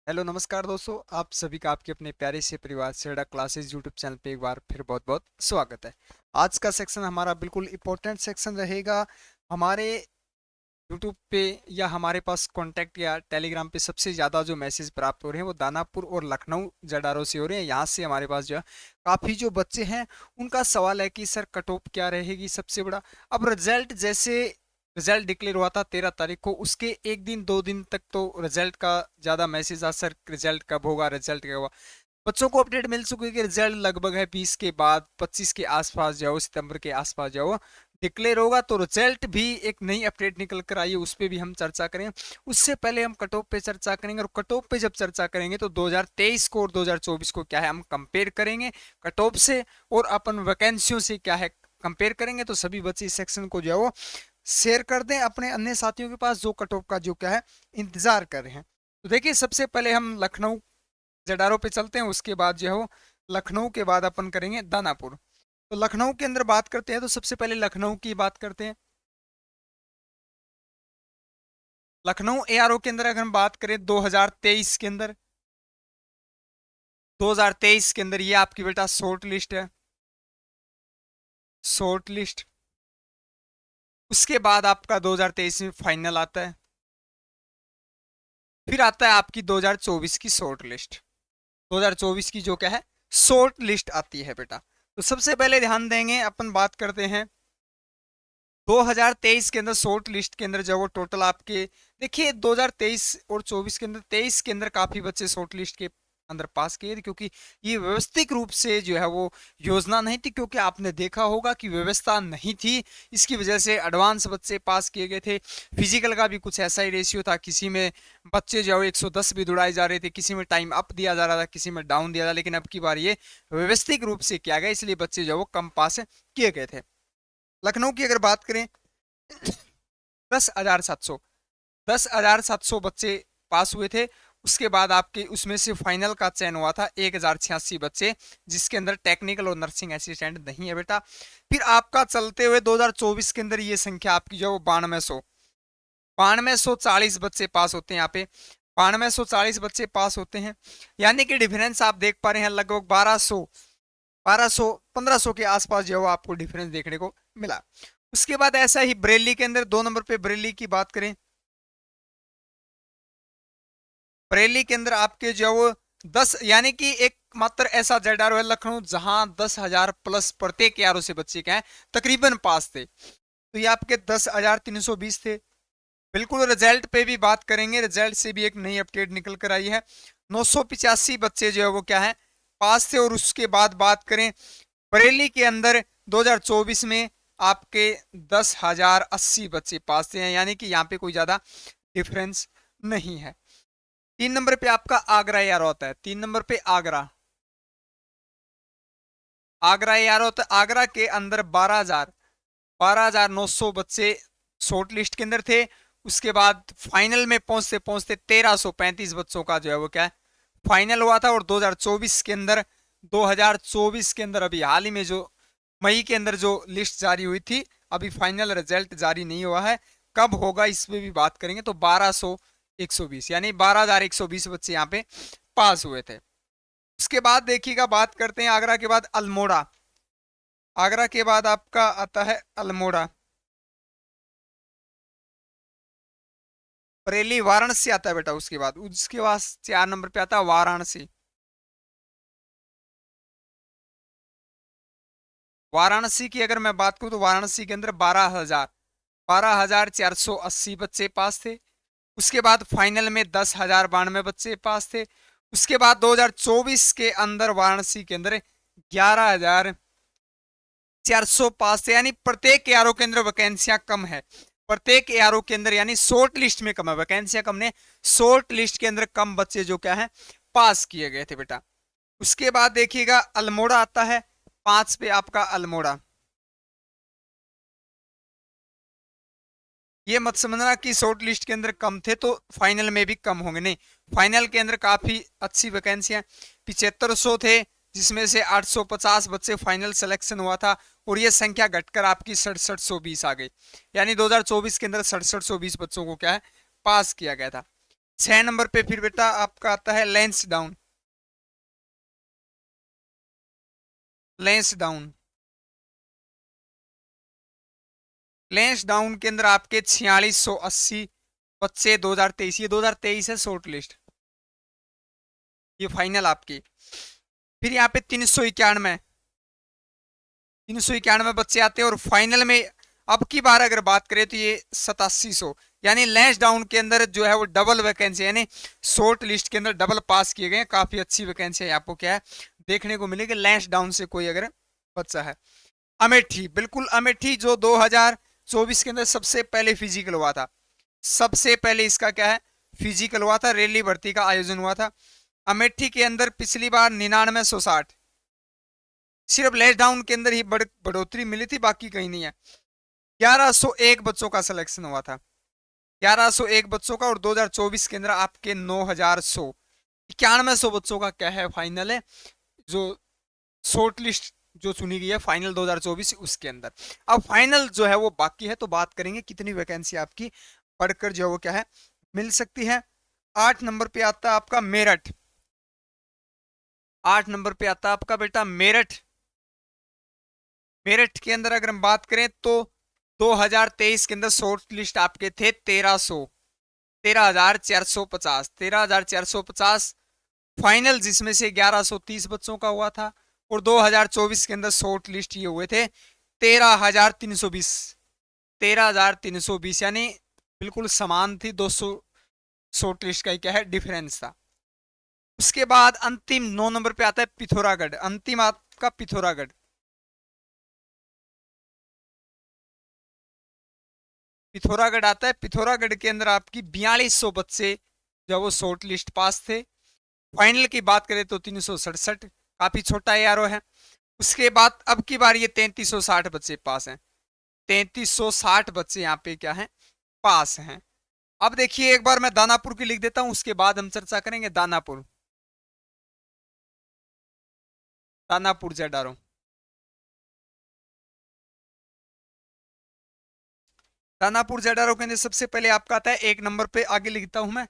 Hello नमस्कार दोस्तों, आप सभी का आपके अपने प्यारे से परिवार सेड़ा क्लासेस यूट्यूब चैनल पे एक बार फिर बहुत बहुत स्वागत है। आज का सेक्शन हमारा बिल्कुल इम्पोर्टेंट सेक्शन रहेगा। हमारे यूट्यूब पे या हमारे पास कांटेक्ट या टेलीग्राम पे सबसे ज़्यादा जो मैसेज प्राप्त हो रहे हैं वो दानापुर और लखनऊ जडारो से हो रहे हैं। यहाँ से हमारे पास जो है काफ़ी जो बच्चे हैं उनका सवाल है कि सर कट ऑफ क्या रहेगी सबसे बड़ा। अब रिजल्ट जैसे रिजल्ट डिक्लेयर हुआ था 13 तारीख को, उसके एक दिन दो दिन तक तो रिजल्ट का ज़्यादा मैसेज आ सर रिजल्ट कब होगा, रिजल्ट कब होगा। बच्चों को अपडेट मिल चुकी है कि रिजल्ट लगभग है 20 के बाद 25 के आसपास जाओ, सितंबर के आसपास जाओ डिक्लेयर होगा। तो रिजल्ट भी एक नई अपडेट निकल कर आई है, उस पर भी हम चर्चा करें। उससे पहले हम कट ऑफ पे चर्चा करेंगे, और कट ऑफ पे जब चर्चा करेंगे तो 2023 को और 2024 को क्या है हम कंपेयर करेंगे कट ऑफ से, और अपन वैकेंसियों से क्या है कंपेयर करेंगे। तो सभी बच्चे इस सेक्शन को जो है वो शेयर कर दें अपने अन्य साथियों के पास जो कट ऑफ का जो क्या है इंतजार कर रहे हैं। तो देखिए, सबसे पहले हम लखनऊ जडारो पे चलते हैं, उसके बाद जो है वो लखनऊ के बाद अपन करेंगे दानापुर। तो लखनऊ के अंदर बात करते हैं, तो सबसे पहले लखनऊ की बात करते हैं। लखनऊ एआरओ के अंदर अगर हम बात करें 2023 के अंदर, 2023 के अंदर ये आपकी बेटा शॉर्ट लिस्ट है, शॉर्ट लिस्ट। उसके बाद आपका 2023 में फाइनल आता है, फिर आता है आपकी 2024 की शॉर्ट लिस्ट। 2024 की जो क्या है शॉर्ट लिस्ट आती है बेटा। तो सबसे पहले ध्यान देंगे, अपन बात करते हैं 2023 के अंदर शॉर्ट लिस्ट के अंदर जो वो टोटल आपके देखिए 2023 और 24 के अंदर, 23 के अंदर काफी बच्चे शॉर्ट लिस्ट के अंदर पास किए थे, क्योंकि ये व्यवस्थित रूप से जो है वो योजना नहीं थी, क्योंकि आपने देखा होगा कि व्यवस्था नहीं थी, इसकी वजह से एडवांस बच्चे पास किए गए थे। फिजिकल का भी कुछ ऐसा ही रेशियो था, किसी में बच्चे जो है 110 भी दौड़ाए जा रहे थे, किसी में टाइम अप दिया जा रहा था, किसी में डाउन दिया था। लेकिन अब की बार ये व्यवस्थित रूप से किया गया, इसलिए बच्चे जो है वो कम पास किए गए थे। लखनऊ की अगर बात करें 10,700 10,700 बच्चे पास हुए थे। उसके बाद आपके उसमें से फाइनल का चयन हुआ था 1,086 बच्चे, जिसके अंदर टेक्निकल और नर्सिंग असिस्टेंट नहीं है बेटा। फिर आपका चलते हुए 2024 के अंदर ये संख्या आपकी जो 9240 बच्चे पास होते हैं यहाँ पे, 9240 बच्चे पास होते हैं। यानी कि डिफरेंस आप देख पा रहे हैं लगभग 1500 के आसपास जो है आपको डिफरेंस देखने को मिला। उसके बाद ऐसा ही बरेली के अंदर 2 नंबर पे बरेली की बात करें, बरेली के अंदर आपके जो है वो 10, यानी कि एक मात्र ऐसा जेडारो है लखनऊ जहां 10,000 प्लस प्रत्येक यारों से बच्चे क्या है तकरीबन पास थे। तो ये आपके 10,320 थे। बिल्कुल रिजल्ट पे भी बात करेंगे, रिजल्ट से भी एक नई अपडेट निकल कर आई है, 985 बच्चे जो है वो क्या है पास थे। और उसके बाद बात करें बरेली के अंदर 2024 में आपके 10,080 बच्चे पास थे, यानी कि यहाँ पे कोई ज्यादा डिफरेंस नहीं है। 3 नंबर पे आपका आगरा यार होता है, 3 नंबर पे आगरा, आगरा यार होता है। आगरा के अंदर 12,900 बच्चे शॉर्ट लिस्ट के अंदर थे। उसके बाद फाइनल में पहुंचते पहुंचते 1,335 बच्चों का जो है वो क्या है फाइनल हुआ था। और 2024 के अंदर, 2024 के अंदर अभी हाल ही में जो मई के अंदर जो लिस्ट जारी हुई थी, अभी फाइनल रिजल्ट जारी नहीं हुआ है, कब होगा इस पे भी बात करेंगे। तो 1,120 यानी 12,120 बच्चे यहाँ पे पास हुए थे। उसके बाद देखिएगा, बात करते हैं आगरा के बाद अल्मोड़ा। आगरा के बाद आपका आता है अल्मोड़ा, बरेली, वाराणसी आता है बेटा। उसके बाद 4 नंबर पे आता है वाराणसी। वाराणसी की अगर मैं बात करूं तो वाराणसी के अंदर 12,480 बच्चे पास थे। उसके बाद फाइनल में 10,092 बच्चे पास थे। उसके बाद 2024 के अंदर वाराणसी के अंदर 11,400 पास थे। यानी प्रत्येक एआरओ के अंदर वैकेंसियां कम है, प्रत्येक एआरओ के अंदर, यानी शॉर्ट लिस्ट में कम है, वैकेंसियां कम ने शॉर्ट लिस्ट के अंदर कम बच्चे जो क्या है पास किए गए थे बेटा। उसके बाद देखिएगा अल्मोड़ा आता है 5 पे आपका अल्मोड़ा। ये मत समझना कि शॉर्ट लिस्ट के अंदर कम थे तो फाइनल में भी कम होंगे, नहीं, फाइनल के अंदर काफी अच्छी वैकेंसियां 7500 थे, जिसमें से 850 बच्चे फाइनल सिलेक्शन हुआ था। और ये संख्या घटकर आपकी 6720 आ गई, यानी 2024 के अंदर 6720 बच्चों को क्या है पास किया गया था। 6 नंबर पे फिर बेटा आपका आता है lens down. Lens down, lens down के अंदर आपके 4680 बच्चे 2023, ये 2023 है शॉर्ट लिस्ट, ये फाइनल आपकी। फिर यहाँ पे 391 बच्चे आते हैं और फाइनल में अब की बार अगर बात करें तो ये 8700, यानी लेंस डाउन के अंदर जो है वो डबल वैकेंसी, यानी शॉर्ट लिस्ट के अंदर डबल पास किए गए हैं। काफी अच्छी वैकेंसी है, आपको क्या है देखने को मिलेगी लेंस डाउन से कोई अगर बच्चा है। अमेठी, बिल्कुल अमेठी जो 2024 के अंदर सबसे पहले फिजिकल हुआ था, सबसे पहले इसका क्या है फिजिकल हुआ था, रैली भर्ती का आयोजन हुआ था अमेठी के अंदर पिछली बार 9960, सिर्फ लेस डाउन के अंदर ही बढ़ोतरी मिली थी, बाकी कहीं नहीं है। 1101 बच्चों का सिलेक्शन हुआ था, 1101 बच्चों का, और 2024 के अंदर आपके 9100, 9100 बच्चों का क्या है फाइनल है, जो शॉर्ट लिस्ट जो चुनी गई है फाइनल 2024 उसके अंदर। अब फाइनल जो है वो बाकी है, तो बात करेंगे कितनी वैकेंसी आपकी पढ़कर जो है वो क्या है मिल सकती है। 8 नंबर पे आता है आपका मेरठ, 8 नंबर पे आता है आपका बेटा मेरठ। मेरठ के अंदर अगर हम बात करें तो 2023 के अंदर शॉर्ट लिस्ट आपके थे 13,450, 13,450 फाइनल, जिसमें से 1130 बच्चों का हुआ था, और 2024 के अंदर शॉर्ट लिस्ट ये हुए थे 13,320, 13,320, यानी बिल्कुल समान थी, 200 शॉर्ट लिस्ट का क्या है डिफरेंस था। उसके बाद अंतिम 9 नंबर पे आता है पिथौरागढ़, अंतिम आपका पिथौरागढ़, पिथौरागढ़ आता है। पिथौरागढ़ के अंदर आपकी 4200 बच्चे जो वो शॉर्ट लिस्ट पास थे। फाइनल की बात करें तो 367, काफी छोटा एआरओ है। उसके बाद अब की बार ये 3360 बच्चे पास हैं, 3360 बच्चे यहाँ पे क्या है पास हैं। अब देखिए एक बार मैं दानापुर की लिख देता हूं, उसके बाद हम चर्चा करेंगे दानापुर, दानापुर जेडारो, दानापुर जेडारो के अंदर सबसे पहले आपका आता है 1 नंबर पे, आगे लिखता हूं मैं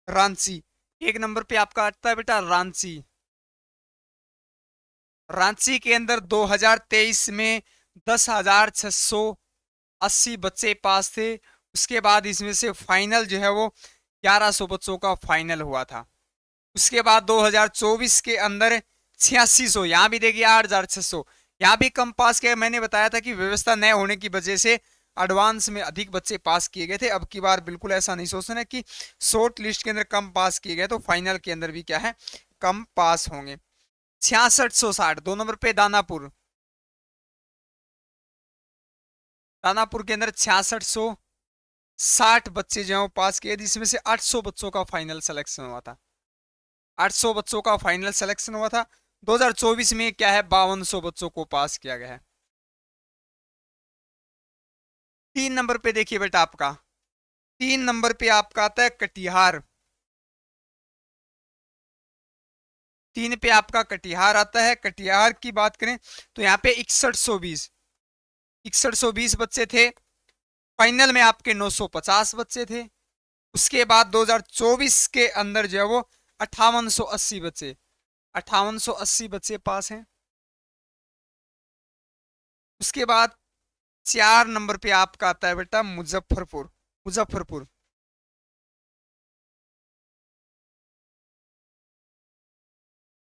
रांची, 1 नंबर पे आपका आता है बेटा रांची। रांची के अंदर 2023 में 10,680 बच्चे पास थे। उसके बाद इसमें से फाइनल जो है वो 1100 बच्चों का फाइनल हुआ था। उसके बाद 2024 के अंदर 8600, यहाँ भी देखिए 8,600, यहाँ भी कम पास किया। मैंने बताया था कि व्यवस्था न होने की वजह से एडवांस में अधिक बच्चे पास किए गए थे। अब की बार बिल्कुल ऐसा नहीं सोचना कि शॉर्ट लिस्ट के अंदर कम पास किए गए तो फाइनल के अंदर भी क्या है कम पास होंगे। 6660, 2 नंबर पे दानापुर, दानापुर के अंदर 6660 बच्चे जो है पास किए, जिसमें से 800 बच्चों का फाइनल सिलेक्शन हुआ था, 800 बच्चों का फाइनल सिलेक्शन हुआ था। 2024 में क्या है 5200 बच्चों को पास किया गया है। 3 नंबर पे देखिए बेटा आपका, 3 नंबर पे आपका आता है कटिहार, 3 पे आपका कटिहार आता है। कटिहार की बात करें तो यहाँ पे 6120, 6120 बच्चे थे। फाइनल में आपके 950 बच्चे थे। उसके बाद 2024 के अंदर जो है वो 5880 बच्चे, 5880 बच्चे पास हैं। उसके बाद 4 नंबर पे आपका आता है बेटा मुजफ्फरपुर, मुजफ्फरपुर,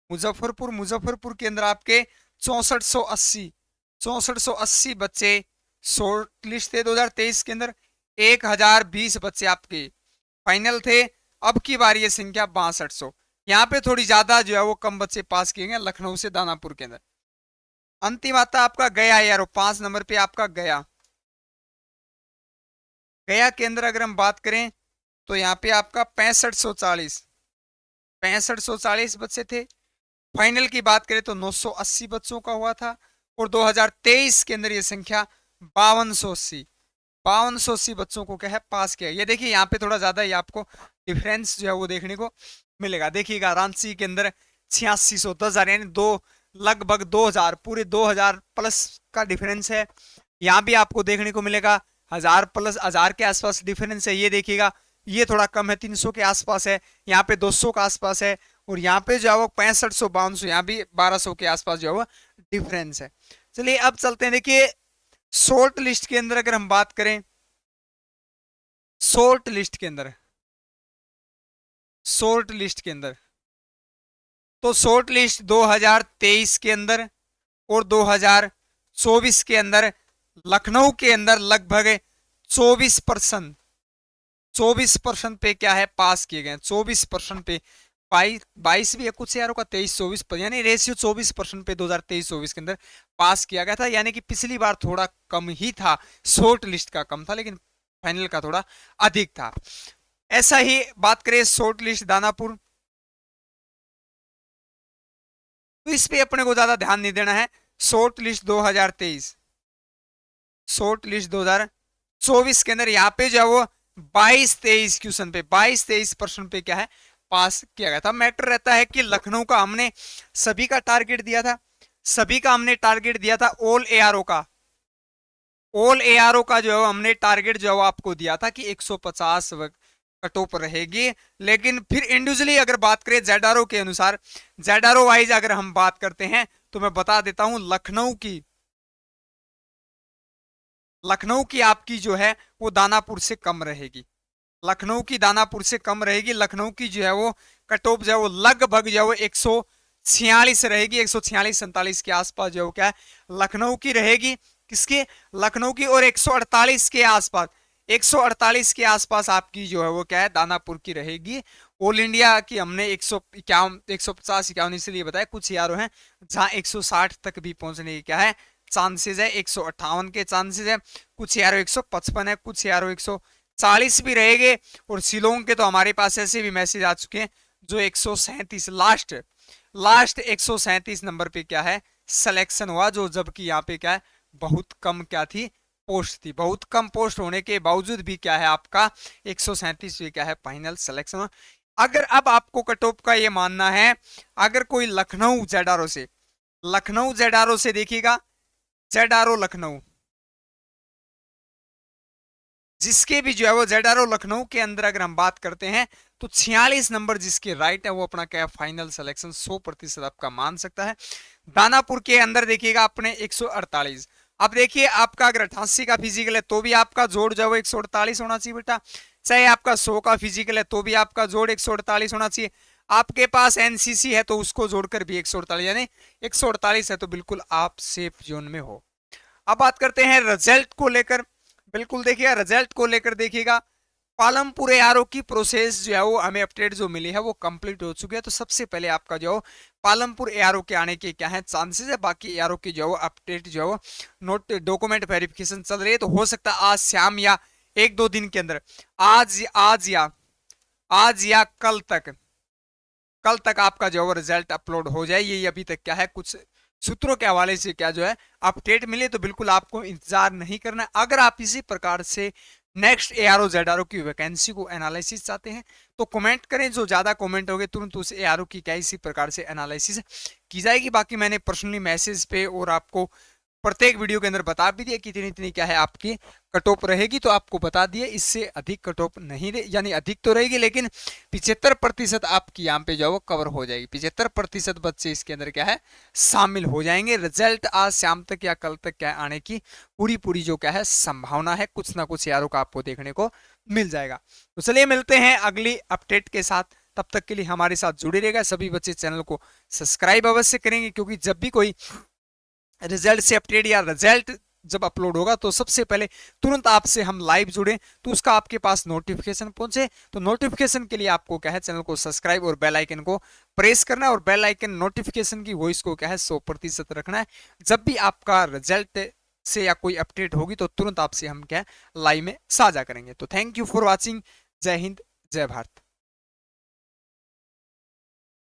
मुजफ्फरपुर, मुजफ्फरपुर के अंदर आपके 6480, 6480 बच्चे शॉर्ट लिस्ट थे 2023 के अंदर। 1020 बच्चे आपके फाइनल थे। अब की बार ये संख्या 6200, यहाँ पे थोड़ी ज्यादा जो है वो कम बच्चे पास किए गए लखनऊ से दानापुर के अंदर। अंतिम आता है आपका गया यारो, 5 नंबर पे आपका गया, गया के अंदर अगर हम बात करें तो यहाँ पे आपका 6540, 6540 बच्चे थे। फाइनल की बात करें तो 980 बच्चों का हुआ था, और 2023 के अंदर ये संख्या 5280, 5280 बच्चों को क्या है पास किया। ये देखिए यहाँ पे थोड़ा ज्यादा ही आपको डिफरेंस जो है वो देखने को मिलेगा। देखिएगा रांची के अंदर 8600, 10,000, यानी दो लगभग 2000, पूरे 2000 प्लस का डिफरेंस है। यहाँ भी आपको देखने को मिलेगा 1000 प्लस, 1000 के आसपास डिफरेंस है। ये देखिएगा ये थोड़ा कम है, 300 के आसपास है, यहाँ पे 200 के आसपास है, और यहाँ पे जो है वो 6500 5200, यहाँ भी 1200 के आसपास जो है वो डिफरेंस है। चलिए अब चलते हैं, देखिए शॉर्ट लिस्ट के अंदर अगर हम बात करें, शॉर्ट लिस्ट के अंदर, शॉर्ट लिस्ट के अंदर, तो शॉर्ट लिस्ट 2023 के अंदर और 2024 के अंदर लखनऊ के अंदर लगभग 24%, 24% पे क्या है पास किए गए, 24% पे, 22 भी है कुछ यारों का, 23-24 पर, यानी रेशियो 24% पे 2023-24 के अंदर पास किया गया था। यानी कि पिछली बार थोड़ा कम ही था, शॉर्ट लिस्ट का कम था, लेकिन फाइनल का थोड़ा अधिक था। ऐसा ही बात करें शॉर्ट लिस्ट दानापुर, तो इस पे अपने को ज्यादा ध्यान नहीं देना है। शॉर्ट लिस्ट 2023, शॉर्ट लिस्ट 2024 के अंदर यहाँ पे जो है वो 22-23 क्वेश्चन पे 22-23% पे क्या है पास किया गया था। मैटर रहता है कि लखनऊ का हमने सभी का टारगेट दिया था, सभी का हमने टारगेट दिया था, ऑल एआरओ का, ऑल एआरओ का जो है हमने टारगेट जो है आपको दिया था कि 150 कट ऑफ रहेगी। लेकिन फिर इंडिविजुअली अगर बात करें जेडआरओ के अनुसार, जेडआरओ वाइज अगर हम बात करते हैं तो मैं बता देता हूं, लखनऊ की आपकी जो है वो दानापुर से कम रहेगी, लखनऊ की दानापुर से कम रहेगी। लखनऊ की जो है वो कट ऑफ जो है वो लगभग जो है वो 146 रहेगी, 146-47 के आसपास जो है क्या है लखनऊ की रहेगी। किसके? लखनऊ की। और 148 के आसपास, 148 के आसपास आपकी जो है वो क्या है दानापुर की रहेगी। ऑल इंडिया की हमने 151 150-51 इसलिए बताया, कुछ यारों हैं जहां 160 तक भी पहुंचने की क्या है चांसेस है, 158 के चांसेस है, कुछ यारों 155 है, कुछ यारों 140 भी रहेंगे। और शिलोंग के तो हमारे पास ऐसे भी मैसेज आ चुके हैं जो 137 लास्ट 137 नंबर पे क्या है सिलेक्शन हुआ, जो जबकि यहाँ पे क्या है बहुत कम क्या थी पोस्ट थी, बहुत कम पोस्ट होने के बावजूद भी क्या है आपका 137 पे क्या है फाइनल सिलेक्शन हुआ। अगर अब आपको कट ऑफ का ये मानना है, अगर कोई लखनऊ जेडआरओ से देखिएगा, जेडआरओ लखनऊ, जिसके भी जो है वो जेडआरओ लखनऊ के अंदर अगर हम बात करते हैं तो 46 नंबर जिसके राइट है वो अपना क्या फाइनल सिलेक्शन 100% आपका मान सकता है। दानापुर के अंदर देखिएगा अपने 148। अब देखिए आपका अगर 88 का फिजिकल है तो भी आपका जोड़ जो है 148 होना चाहिए बेटा, चाहे आपका 100 का फिजिकल है तो भी आपका जोड़ 148 होना चाहिए, आपके पास एनसीसी है तो उसको जोड़कर भी 148, यानी 148 है तो बिल्कुल आप सेफ जोन में हो। अब बात करते हैं रिजल्ट को लेकर, बिल्कुल देखिएगा रिजल्ट को लेकर देखिएगा, पालमपुर एआरओ की प्रोसेस जो है वो हमें अपडेट जो मिली है वो कंप्लीट हो चुकी है। तो सबसे पहले आपका जो पालमपुर एआरओ के आने के क्या है चांसेस है, बाकी एआरओ की जो अपडेट जो है नोट डॉक्यूमेंट वेरिफिकेशन चल रही है, तो हो सकता है आज शाम या 1-2 दिन के अंदर, आज या कल तक आपका जो है रिजल्ट अपलोड हो जाए। ये अभी तक क्या है कुछ सूत्रों के हवाले से क्या जो है अपडेट मिले, तो बिल्कुल आपको इंतजार नहीं करना। अगर आप इसी प्रकार से नेक्स्ट एआरओ जेडआरओ की वैकेंसी को एनालिसिस चाहते हैं तो कमेंट करें, जो ज्यादा कमेंट होंगे तुरंत उस एआरओ की क्या इसी प्रकार से एनालिसिस की जाएगी। बाकी मैंने पर्सनली मैसेज पे और आपको प्रत्येक वीडियो के अंदर बता भी दिया कितनी इतनी क्या है आपकी कट ऑफ रहेगी, तो आपको बता दिए इससे अधिक कट ऑफ नहीं रहे, यानी अधिक तो रहेगी लेकिन 75% आपकी यहाँ पे जो वो कवर हो जाएगी, 75% बच्चे इसके अंदर क्या है शामिल हो जाएंगे। रिजल्ट आज शाम तक या कल तक क्या आने की पूरी जो क्या है संभावना है, कुछ ना कुछ यारों का आपको देखने को मिल जाएगा। तो चलिए मिलते हैं अगली अपडेट के साथ, तब तक के लिए हमारे साथ जुड़े रहेगा। सभी बच्चे चैनल को सब्सक्राइब अवश्य करेंगे, क्योंकि जब भी कोई रिजल्ट से अपडेट या रिजल्ट जब अपलोड होगा तो सबसे पहले तुरंत आपसे हम लाइव जुड़े तो उसका आपके पास नोटिफिकेशन पहुंचे। तो नोटिफिकेशन के लिए आपको क्या है चैनल को सब्सक्राइब और बेल आइकन को प्रेस करना है, और बेल आइकन नोटिफिकेशन की वॉइस को क्या है 100% रखना है। जब भी आपका रिजल्ट से या कोई अपडेट होगी तो तुरंत आपसे हम क्या लाइव में साझा करेंगे। तो थैंक यू फॉर वॉचिंग। जय हिंद, जय भारत।